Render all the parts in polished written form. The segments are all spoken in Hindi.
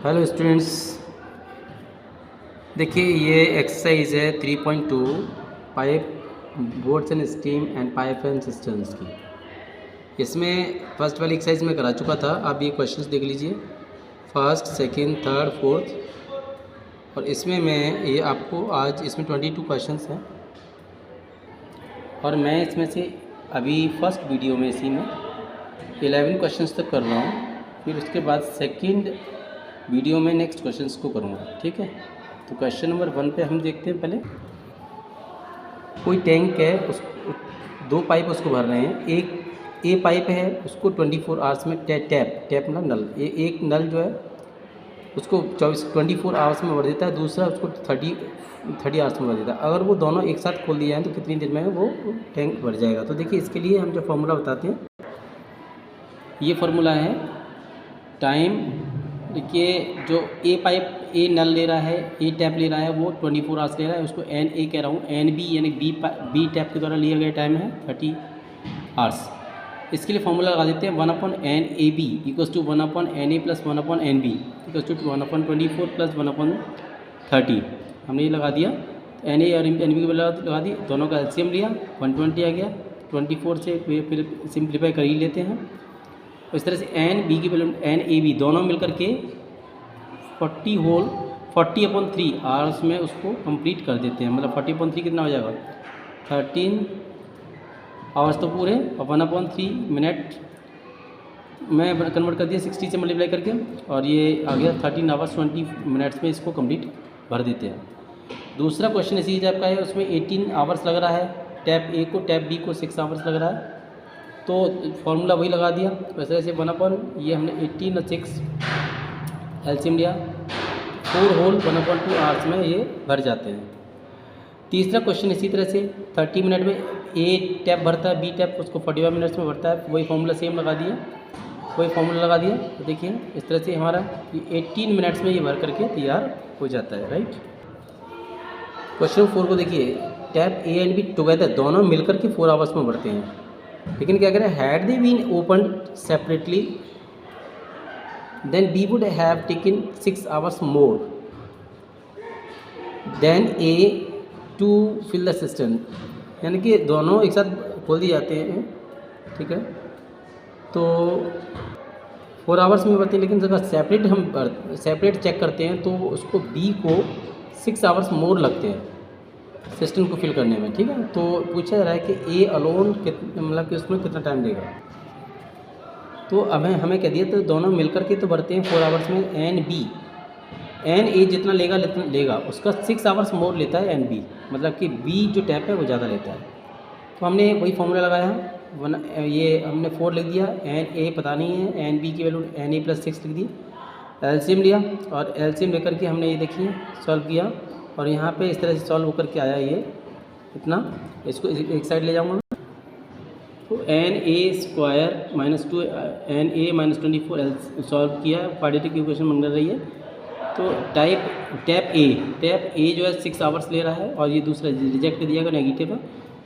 हेलो स्टूडेंट्स, देखिए ये एक्सरसाइज है 3.2 pipe boards and steam and pipe and systems की। इसमें फर्स्ट वाली एक्सरसाइज में करा चुका था। आप ये क्वेश्चंस देख लीजिए, फर्स्ट, सेकंड, थर्ड, फोर्थ। और इसमें मैं ये आपको आज इसमें 22 क्वेश्चंस हैं और मैं इसमें से अभी फर्स्ट वीडियो में इसी में 11 क्वेश्चंस तक कर रहा हूँ। फिर उसके बाद सेकंड वीडियो में नेक्स्ट क्वेश्चंस को करूँगा, ठीक है। तो क्वेश्चन नंबर 1 पे हम देखते हैं। पहले कोई टैंक है, उस 2 पाइप उसको भर रहे हैं। एक ए पाइप है, उसको 24 आवर्स में टैप मतलब नल, एक नल जो है उसको 24 आवर्स में भर देता है, दूसरा उसको 30 आवर्स में भर देता है। अगर वो दोनों एक साथ खोल दिए जाएँ तो कितनी देर में वो टैंक भर जाएगा। तो देखिए इसके लिए हम जो फार्मूला बताते हैं, ये फार्मूला है टाइम। देखिए जो ए नल ले रहा है, ए टैप ले रहा है, वो 24 आवर्स ले रहा है। उसको एन ए कह रहा हूँ, एन बी यानी बी टैप के द्वारा लिया गया टाइम है 30 आवर्स। इसके लिए फॉर्मूला लगा देते हैं 1/NAB equals to 1/NA plus 1/NB equals to 1/24 plus 1/30। हमने ये लगा दिया, एन ए और एन बी की लगा दी, दोनों का एलसीएम लिया, 120 आ गया। 24 से फिर सिंप्लीफाई कर ही लेते हैं। इस तरह से एन बी की वैल्यू एन ए बी दोनों मिलकर के 40/3 आवर्स में उसको कंप्लीट कर देते हैं। मतलब 40/3 कितना हो जाएगा, 13 आवर्स तो पूरे, और 1/3 मिनट में कन्वर्ट कर दिया 60 से मल्टीप्लाई करके, और ये आ गया 13 आवर्स 20 मिनट्स में इसको कंप्लीट भर देते हैं। दूसरा क्वेश्चन इसी टाइप का है, उसमें 18 आवर्स लग रहा है टैप ए को, टैप बी को 6 आवर्स लग रहा है। तो फॉर्मूला वही लगा दिया। वैसे ऐसे 1/, ये हमने 18 और 6 एलसीएम लिया, 4 होल 1/2 आवर्स में ये भर जाते हैं। तीसरा क्वेश्चन इसी तरह से 30 मिनट में ए टैप भरता है, बी टैप उसको 45 मिनट्स में भरता है। वही फार्मूला सेम लगा दिया, वही फार्मूला लगा दिया। तो देखिए इस तरह से हमारा 18 मिनट्स में ये भर करके तैयार हो जाता है, राइट। क्वेश्चन 4 को देखिए, tap A and be together दोनों मिलकर के 4 आवर्स में भरते हैं। लेकिन क्या करें, had they been open separately then B would have taken 6 hours more than A to fill the system. यानी कि दोनों एक साथ खोल दिए जाते हैं, ठीक है। तो 4 आवर्स में भरते हैं, लेकिन अगर सेपरेट चेक करते हैं तो उसको बी को 6 आवर्स मोर लगते हैं सिस्टम को फिल करने में, ठीक है। तो पूछा जा रहा है कि ए अलोन मतलब कि उसमें कितना टाइम लेगा। तो अब हमें कह दिया, तो दोनों मिलकर के तो भरते हैं 4 आवर्स में। एन बी, एन ए जितना लेगा उसका 6 आवर्स मोर लेता है एन बी, मतलब कि बी जो टैप है वो ज़्यादा लेता है। तो हमने वही फॉर्मूला लगाया, ये हमने 4 लिख दिया, एन ए पता नहीं है, एन बी की वैल्यू एन ए प्लस 6 लिख दी, एलसीएम लिया, और एलसीएम लेकर के हमने ये देखिए सॉल्व किया, और यहाँ पे इस तरह से सॉल्व होकर के आया ये इतना। इसको एक साइड ले जाऊँगा, तो N A square -2 N A -24 solve किया, क्वाड्रेटिक इक्वेशन बन रही है। तो टैप ए जो है 6 आवर्स ले रहा है, और ये दूसरा रिजेक्ट कर दिया गया, नेगेटिव है।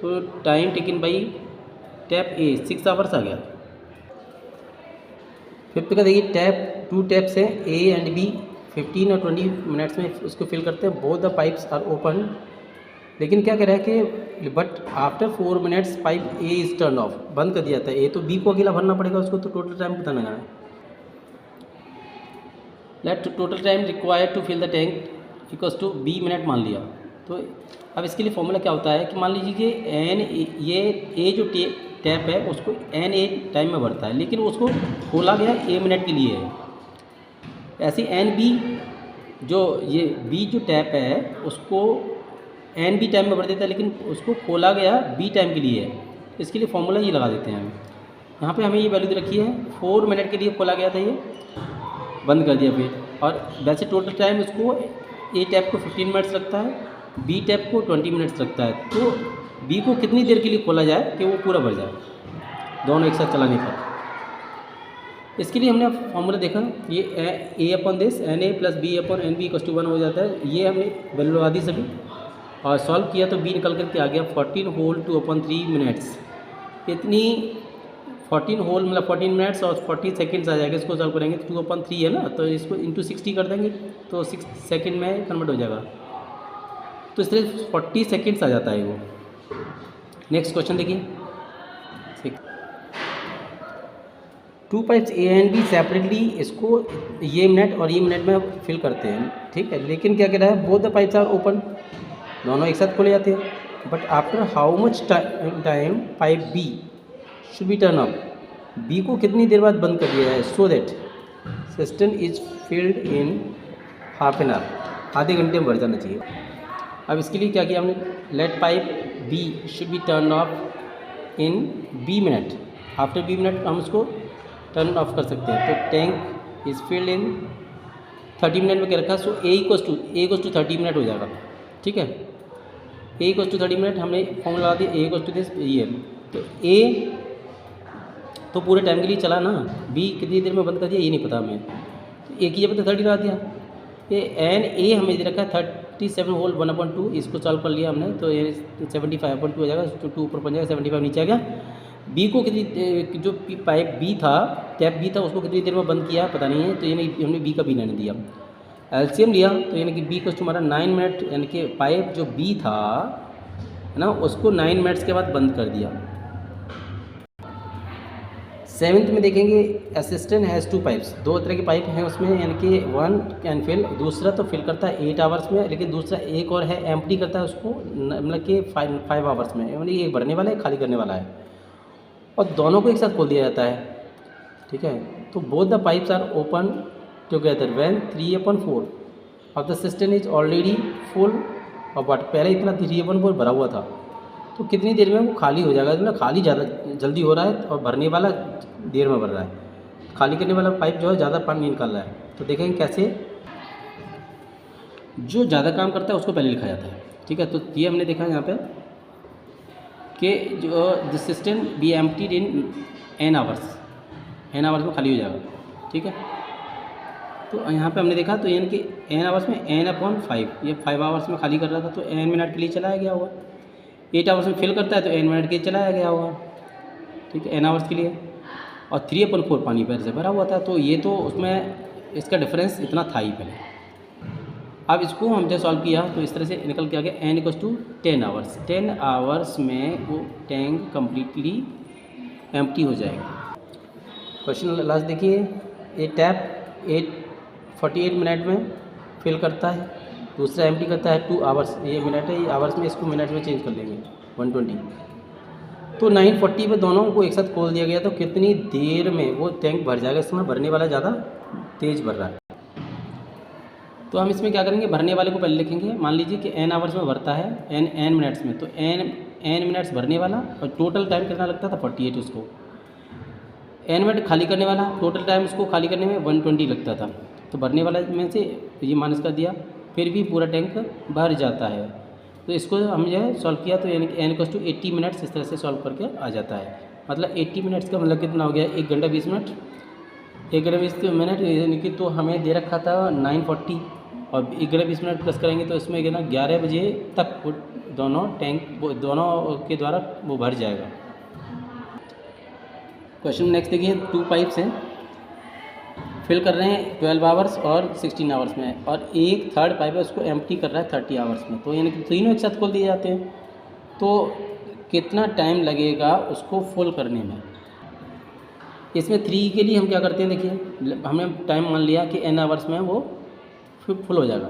तो time taken by tap A 6 hours आ गया। फिफ्थ का देखिए, टैप 2 टैप्स है ए एंड बी 15 और 20 मिनट्स में उसको फिल करते हैं। Both the pipes are open, लेकिन क्या कह रहा है कि but after 4 minutes pipe A is turn off, बंद कर दिया था ए, तो बी को अकेला भरना पड़ेगा उसको। तो टोटल टाइम बताना है, let total time required to fill the tank equals to B minute मान लिया। तो अब इसके लिए फॉर्मूला क्या होता है कि मान लीजिए एन ये ए जो टैप है उसको एन ए टाइम में भरता है, लेकिन उसको खोला गया ए मिनट के लिए है। ऐसे एन बी जो ये बी जो टैप है उसको एन बी टाइम में भर देता है, लेकिन उसको खोला गया बी टाइम के लिए है। इसके लिए फॉर्मूला ये लगा देते हैं हम। यहाँ पे हमें ये वैल्यू दे रखी है, 4 मिनट के लिए खोला गया था, ये बंद कर दिया फिर। और वैसे टोटल टाइम उसको ए टैप को 15 मिनट्स लगता है, बी टैप को 20 मिनट्स लगता है। तो बी को कितनी देर के लिए खोला जाए कि वो पूरा भर जाए दोनों एक साथ चलाने पर। इसके लिए हमने फॉर्मूला देखा, ये A upon this N A plus B upon N B equals to 1 हो जाता है। ये हमने वैल्यू लगा दी सभी और सॉल्व किया, तो बी निकल करके आ गया 14 होल 2/3 मिनट्स। इतनी 14 होल मतलब 14 मिनट्स और 40 सेकेंड्स आ जाएगा। इसको सॉल्व करेंगे तो 2/3 है ना, तो इसको इंटू 60 कर देंगे तो 6 सेकेंड में कन्वर्ट हो जाएगा। तो इस तरह 40 सेकेंड्स आ जाता है वो। नेक्स्ट क्वेश्चन देखिए, 2 pipes A and B separately इसको ये मिनट और ये मिनट में फिल करते हैं, ठीक है। लेकिन क्या कह रहा है, both the pipes are open, दोनों एक साथ खोले जाते हैं। But after how much time pipe B should be turn off, B को कितनी देर बाद बंद कर दिया है, so that system is filled in half an hour, आधे घंटे में भर जाना चाहिए। अब इसके लिए क्या किया हमने, let pipe B should be turn off in B minute, after B minute हम उसको टर्न ऑफ कर सकते हैं। तो tank is filled in 30 minute में क्या रखा, so A equals to 30 minute हो जाएगा, ठीक है। ए इक्वस टू 30 मिनट हमने फॉर्मूला लगा दिया, ए इक्वस टू दिस ये, तो ए तो पूरे टाइम के लिए चला ना, बी कितनी देर में बंद कर दिया ये नहीं पता हमें, तो ए की जगह तो 30 लगा दिया। ये एन ए हमें दे रखा है 37 होल 1/2, इसको सॉल्व कर लिया हमने, तो ये 75/2 हो जाएगा, तो 2 ऊपर बन जाएगा, 75 नीचे आ गया। बी को कितनी, जो पाइप बी था, टैप बी था, उसको कितनी देर में बंद किया पता नहीं है, तो यानी हमने बी का बी नहीं दिया, एलसीएम लिया, तो यानी कि बी को हमारा 9 मिनट, यानी कि पाइप जो बी था है ना, उसको 9 मिनट्स के बाद बंद कर दिया। 7th में देखेंगे, असिस्टेंट हैज़ 2 पाइप्स, 2 तरह के पाइप हैं उसमें, यानी कि वन कैन फिल, दूसरा तो फिल करता है 8 आवर्स में, लेकिन दूसरा एक और है एम्प्टी करता है उसको मतलब कि 5 आवर्स में, यानी ये भरने वाला है, खाली करने वाला है, और दोनों को एक साथ खोल दिया जाता है, ठीक है। तो both the pipes are open together when 3/4 of the system is already full और बट पहले इतना 3/4 भरा हुआ था, तो कितनी देर में वो खाली हो जाएगा, मतलब खाली ज़्यादा जल्दी हो रहा है और भरने वाला देर में भर रहा है, खाली करने वाला पाइप जो है ज़्यादा पानी निकाल रहा है। तो देखेंगे कैसे, जो ज़्यादा काम करता है उसको पहले लिखा जाता है, ठीक है। तो ये हमने देखा यहाँ पे कि जो the system be emptied in N hours में खाली हो जाएगा, ठीक है। तो यहाँ पे हमने देखा, तो यानी कि एन आवर्स में n/5, ये 5 आवर्स में खाली कर रहा था, तो n मिनट के लिए चलाया गया होगा। 8 आवर्स में फिल करता है तो n मिनट के लिए चलाया गया होगा, ठीक है, n आवर्स के लिए, और 3/4 पानी पैर से भरा हुआ था, तो ये तो उसमें इसका डिफरेंस इतना था ही पहले। अब इसको हम जब सॉल्व किया तो इस तरह से निकल के आ गया n = 10 आवर्स, 10 आवर्स में वो टैंक कम्प्लीटली एम्प्टी हो जाएगा। क्वेश्चन लास्ट देखिए, ये टैप 48 मिनट में फिल करता है, दूसरा एम्प्टी करता है 2 आवर्स, ये मिनट है, ये आवर्स में, इसको मिनट में चेंज कर लेंगे 120, तो 940 में दोनों को एक साथ खोल दिया गया, तो कितनी देर में वो टैंक भर जाएगा। इसमें भरने वाला ज़्यादा तेज़ भर रहा है, तो हम इसमें क्या करेंगे, भरने वाले को पहले लिखेंगे। मान लीजिए कि n आवर्स में भरता है, n मिनट्स में, तो n मिनट्स भरने वाला, और टोटल टाइम कितना लगता था 48, उसको n मिनट खाली करने वाला, टोटल टाइम उसको खाली करने में 120 लगता था, तो भरने वाला में से ये माइनस कर दिया, फिर भी पूरा टैंक भर जाता है। तो इसको हम जो है सॉल्व किया, तो यानी कि n = 80 मिनट्स इस तरह से सॉल्व करके आ जाता है। मतलब 80 मिनट्स का मतलब कितना हो गया, 1 घंटा 20 मिनट, 1 घंटा 20 मिनट, यानी कि तो हमें दे रखा था 940, और 1 घंटा 20 मिनट प्लस करेंगे तो इसमें क्या ना 11 बजे तक वो दोनों के द्वारा वो भर जाएगा। क्वेश्चन नेक्स्ट देखिए, 2 पाइप्स हैं, फिल कर रहे हैं 12 आवर्स और 16 आवर्स में, और एक थर्ड पाइप है उसको एम्प्टी कर रहा है 30 आवर्स में, तो यानी कि तीनों एक साथ खोल दिए जाते हैं, तो कितना टाइम लगेगा उसको फुल करने में। इसमें 3 के लिए हम क्या करते हैं, देखिए हमने टाइम मान लिया कि n आवर्स में वो फुल हो जाएगा।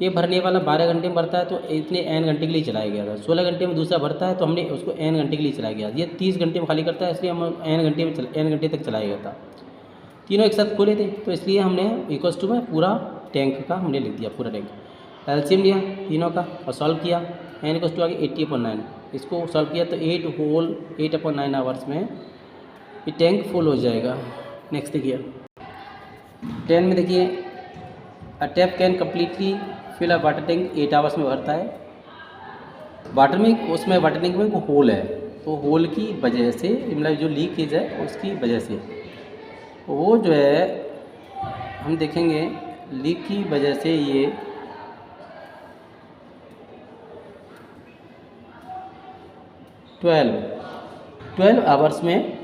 ये भरने वाला 12 घंटे में भरता है, तो इतने n घंटे के लिए चलाया गया था। 16 घंटे में दूसरा भरता है, तो हमने उसको n घंटे के लिए चलाया गया। ये 30 घंटे में खाली करता है, इसलिए हम n घंटे तक चलाया गया था। तीनों एक साथ खोले थे, तो इसलिए हमने = में पूरा टैंक का हमने लिख दिया, पूरा टैंक। एलसीएम लिया तीनों का और सॉल्व किया, n = आ गया 80/9, इसको सॉल्व किया तो 8 होल 8/9 आवर्स में ये टैंक फुल हो जाएगा। नेक्स्ट देखिए 10 में देखिए, a tap can completely fill a water tank 8 hours में भरता है। वाटर में, उसमें वाटर टैंक में एक होल है, तो होल की वजह से मतलब जो लीकेज है उसकी वजह से वो जो है हम देखेंगे लीक की वजह से ये 12 आवर्स में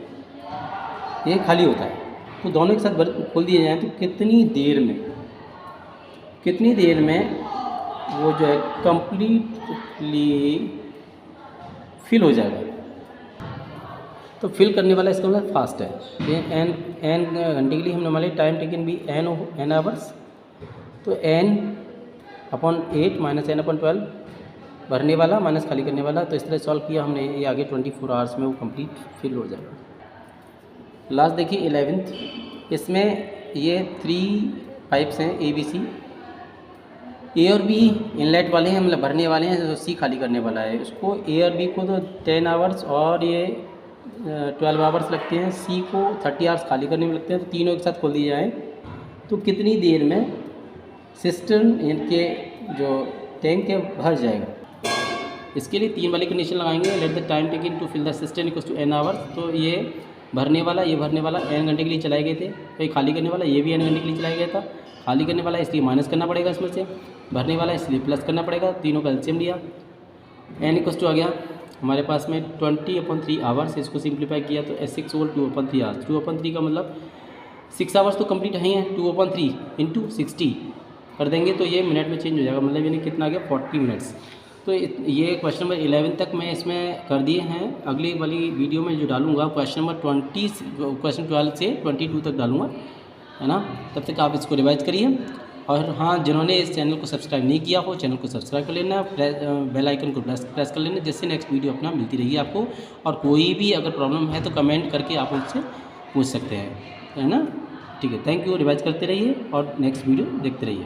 ये खाली होता है। तो दोनों एक साथ खोल दिए जाएँ तो कितनी देर में वो जो है कंप्लीटली फिल हो जाएगा। तो फिल करने वाला इसका मतलब फास्ट है। ये एन घंटे के लिए हमने मान लिया टाइम टेकन भी एन आवर्स, तो n/8 माइनस n/12 भरने वाला माइनस खाली करने वाला। तो इस तरह सॉल्व किया हमने, ये आगे 24 आवर्स में वो कंप्लीट फिल हो जाएगा। लास्ट देखिए 11th, इसमें ये 3 पाइप्स हैं ABC, A और B इनलेट वाले हैं, मतलब भरने वाले हैं, तो C खाली करने वाला है। उसको A और B को तो 10 आवर्स और ये 12 आवर्स लगते हैं, C को 30 आवर्स खाली करने में लगते हैं। तो तीनों एक साथ खोल दिए जाएँ तो कितनी देर में सिस्टर्न इनके जो टैंक है भर जाएगा। इसके लिए 3 वाली कंडीशन लगाएंगे। Let the time taken to fill the cistern equals to n hours. तो ये भरने वाला n घंटे के लिए चलाए गए थे, तो ये खाली करने वाला ये भी n घंटे के लिए चलाया गया था। खाली करने वाला इसलिए माइनस करना पड़ेगा इसमें से, भरने वाला इसलिए प्लस करना पड़ेगा। तीनों का एलसीएम लिया, n इक्वल्स टू आ गया हमारे पास में 20/3 आवर्स। इसको सिंप्लीफाई किया तो 6 ओवर 2/3 आवर्स। 2/3 का मतलब 6 आवर्स तो कंप्लीट है ही है, 2/3 इंटू 60 कर देंगे तो ये मिनट में चेंज हो जाएगा, मतलब यानी कितना आ गया 40 मिनट्स। तो ये क्वेश्चन नंबर 11 तक मैं इसमें कर दिए हैं। अगली वाली वीडियो में जो डालूंगा क्वेश्चन 12 से 22 तक डालूंगा, है ना। तब तक आप इसको रिवाइज करिए। और हाँ, जिन्होंने इस चैनल को सब्सक्राइब नहीं किया हो, चैनल को सब्सक्राइब कर लेना, बेल आइकन को प्रेस कर लेना, जिससे नेक्स्ट वीडियो अपना मिलती रहेगी आपको। और कोई भी अगर प्रॉब्लम है तो कमेंट करके आप मुझसे पूछ सकते हैं, है ना। ठीक है, थैंक यू। रिवाइज करते रहिए और नेक्स्ट वीडियो देखते रहिए।